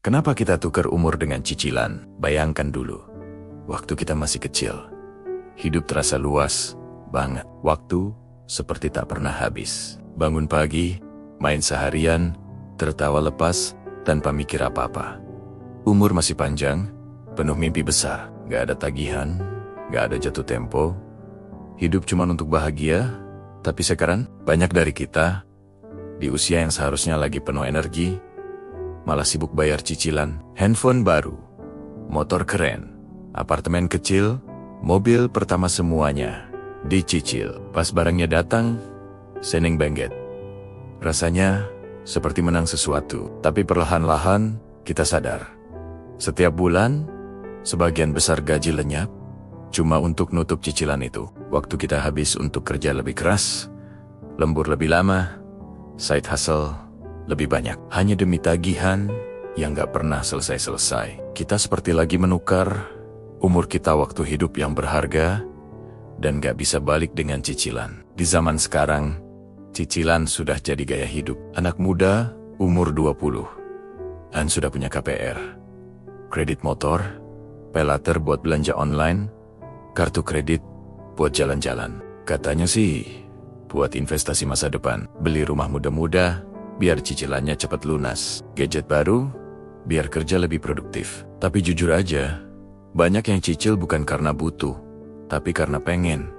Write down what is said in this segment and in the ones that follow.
Kenapa kita tukar umur dengan cicilan? Bayangkan dulu, waktu kita masih kecil, hidup terasa luas banget. Waktu seperti tak pernah habis. Bangun pagi, main seharian, tertawa lepas, tanpa mikir apa-apa. Umur masih panjang, penuh mimpi besar. Gak ada tagihan, gak ada jatuh tempo. Hidup cuma untuk bahagia. Tapi sekarang, banyak dari kita, di usia yang seharusnya lagi penuh energi, malah sibuk bayar cicilan. Handphone baru, motor keren, apartemen kecil, mobil pertama semuanya dicicil. Pas barangnya datang, seneng banget. Rasanya seperti menang sesuatu. Tapi perlahan-lahan kita sadar, setiap bulan, sebagian besar gaji lenyap cuma untuk nutup cicilan itu. Waktu kita habis untuk kerja lebih keras, lembur lebih lama, side hustle lebih banyak, hanya demi tagihan yang gak pernah selesai-selesai. Kita seperti lagi menukar umur kita waktu hidup yang berharga dan gak bisa balik dengan cicilan. Di zaman sekarang, cicilan sudah jadi gaya hidup. Anak muda umur 20 dan sudah punya KPR, kredit motor, paylater buat belanja online, kartu kredit buat jalan-jalan. Katanya sih buat investasi masa depan. Beli rumah muda-muda biar cicilannya cepat lunas. Gadget baru biar kerja lebih produktif. Tapi jujur aja, banyak yang cicil bukan karena butuh, tapi karena pengen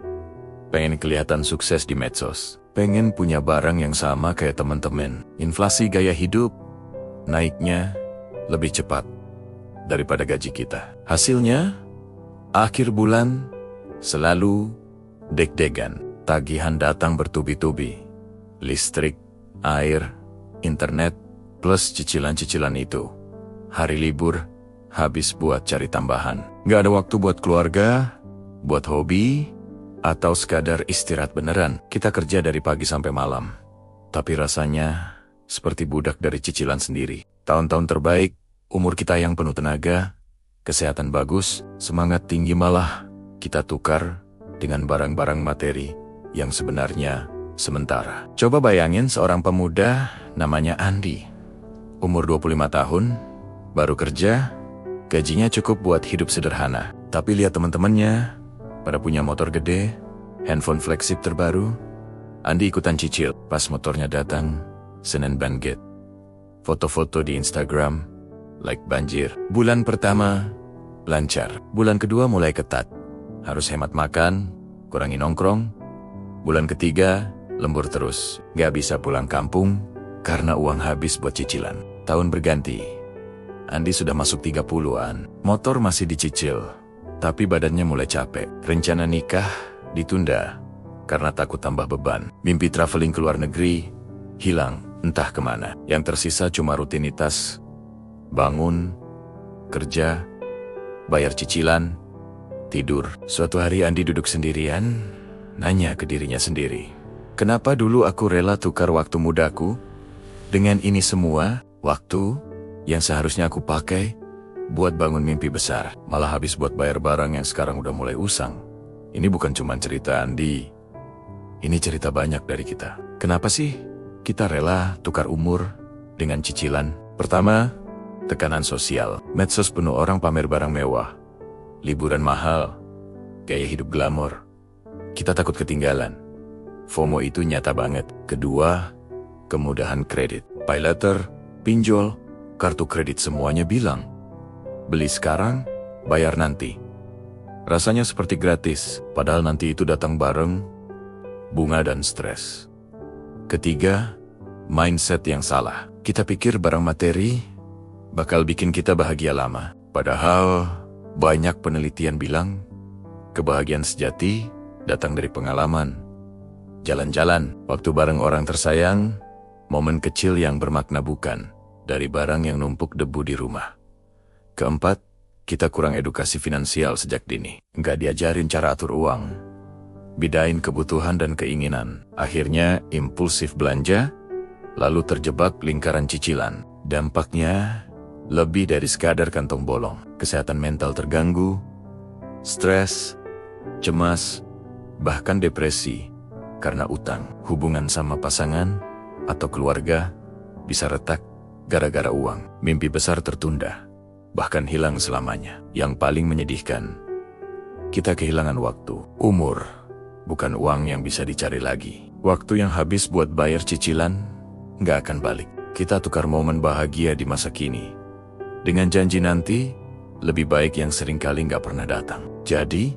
kelihatan sukses di medsos. Pengen punya barang yang sama kayak teman-teman. Inflasi gaya hidup naiknya lebih cepat daripada gaji kita. Hasilnya, akhir bulan selalu deg-degan. Tagihan datang bertubi-tubi. Listrik, air, internet, plus cicilan-cicilan itu. Hari libur habis buat cari tambahan. Gak ada waktu buat keluarga, buat hobi, atau sekadar istirahat beneran. Kita kerja dari pagi sampai malam, tapi rasanya seperti budak dari cicilan sendiri. Tahun-tahun terbaik, umur kita yang penuh tenaga, kesehatan bagus, semangat tinggi, malah kita tukar dengan barang-barang materi yang sebenarnya sementara. Coba bayangin seorang pemuda namanya Andi. Umur 25 tahun, baru kerja, gajinya cukup buat hidup sederhana. Tapi lihat teman-temannya, pada punya motor gede, handphone flagship terbaru. Andi ikutan cicil. Pas motornya datang, seneng banget. Foto-foto di Instagram, like banjir. Bulan pertama, lancar. Bulan kedua mulai ketat. Harus hemat makan, kurangi nongkrong. Bulan ketiga, lembur terus. Gak bisa pulang kampung, karena uang habis buat cicilan. Tahun berganti. Andi sudah masuk 30-an. Motor masih dicicil, tapi badannya mulai capek. Rencana nikah ditunda karena takut tambah beban. Mimpi traveling ke luar negeri hilang entah kemana. Yang tersisa cuma rutinitas. Bangun, kerja, bayar cicilan, tidur. Suatu hari Andi duduk sendirian, nanya ke dirinya sendiri. Kenapa dulu aku rela tukar waktu mudaku dengan ini semua? Waktu yang seharusnya aku pakai buat bangun mimpi besar, malah habis buat bayar barang yang sekarang udah mulai usang. Ini bukan cuma cerita Andi, ini cerita banyak dari kita. Kenapa sih kita rela tukar umur dengan cicilan? Pertama, tekanan sosial. Medsos penuh orang pamer barang mewah, liburan mahal, gaya hidup glamor. Kita takut ketinggalan. FOMO itu nyata banget. Kedua, kemudahan kredit. Paylater, pinjol, kartu kredit semuanya bilang, beli sekarang, bayar nanti. Rasanya seperti gratis, padahal nanti itu datang bareng bunga dan stres. Ketiga, mindset yang salah. Kita pikir barang materi bakal bikin kita bahagia lama. Padahal banyak penelitian bilang kebahagiaan sejati datang dari pengalaman. Jalan-jalan, waktu bareng orang tersayang, momen kecil yang bermakna, bukan dari barang yang numpuk debu di rumah. Keempat, kita kurang edukasi finansial sejak dini. Nggak diajarin cara atur uang, bedain kebutuhan dan keinginan. Akhirnya impulsif belanja, lalu terjebak lingkaran cicilan. Dampaknya lebih dari sekadar kantong bolong. Kesehatan mental terganggu, stres, cemas, bahkan depresi karena utang. Hubungan sama pasangan atau keluarga bisa retak gara-gara uang. Mimpi besar tertunda, bahkan hilang selamanya. Yang paling menyedihkan, kita kehilangan waktu. Umur bukan uang yang bisa dicari lagi. Waktu yang habis buat bayar cicilan nggak akan balik. Kita tukar momen bahagia di masa kini dengan janji nanti lebih baik yang seringkali nggak pernah datang. Jadi,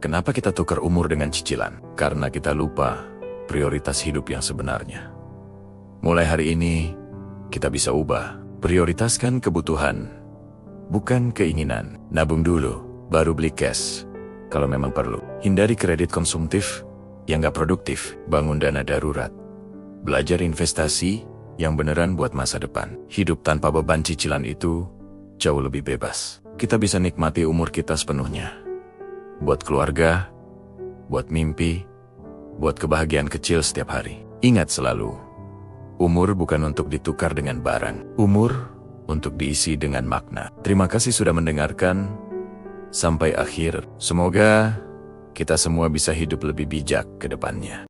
kenapa kita tukar umur dengan cicilan? Karena kita lupa prioritas hidup yang sebenarnya. Mulai hari ini, kita bisa ubah. Prioritaskan kebutuhan, bukan keinginan. Nabung dulu, baru beli cash kalau memang perlu. Hindari kredit konsumtif yang nggak produktif. Bangun dana darurat. Belajar investasi yang beneran buat masa depan. Hidup tanpa beban cicilan itu jauh lebih bebas. Kita bisa nikmati umur kita sepenuhnya. Buat keluarga, buat mimpi, buat kebahagiaan kecil setiap hari. Ingat selalu, umur bukan untuk ditukar dengan barang. Umur untuk diisi dengan makna. Terima kasih sudah mendengarkan sampai akhir. Semoga kita semua bisa hidup lebih bijak ke depannya.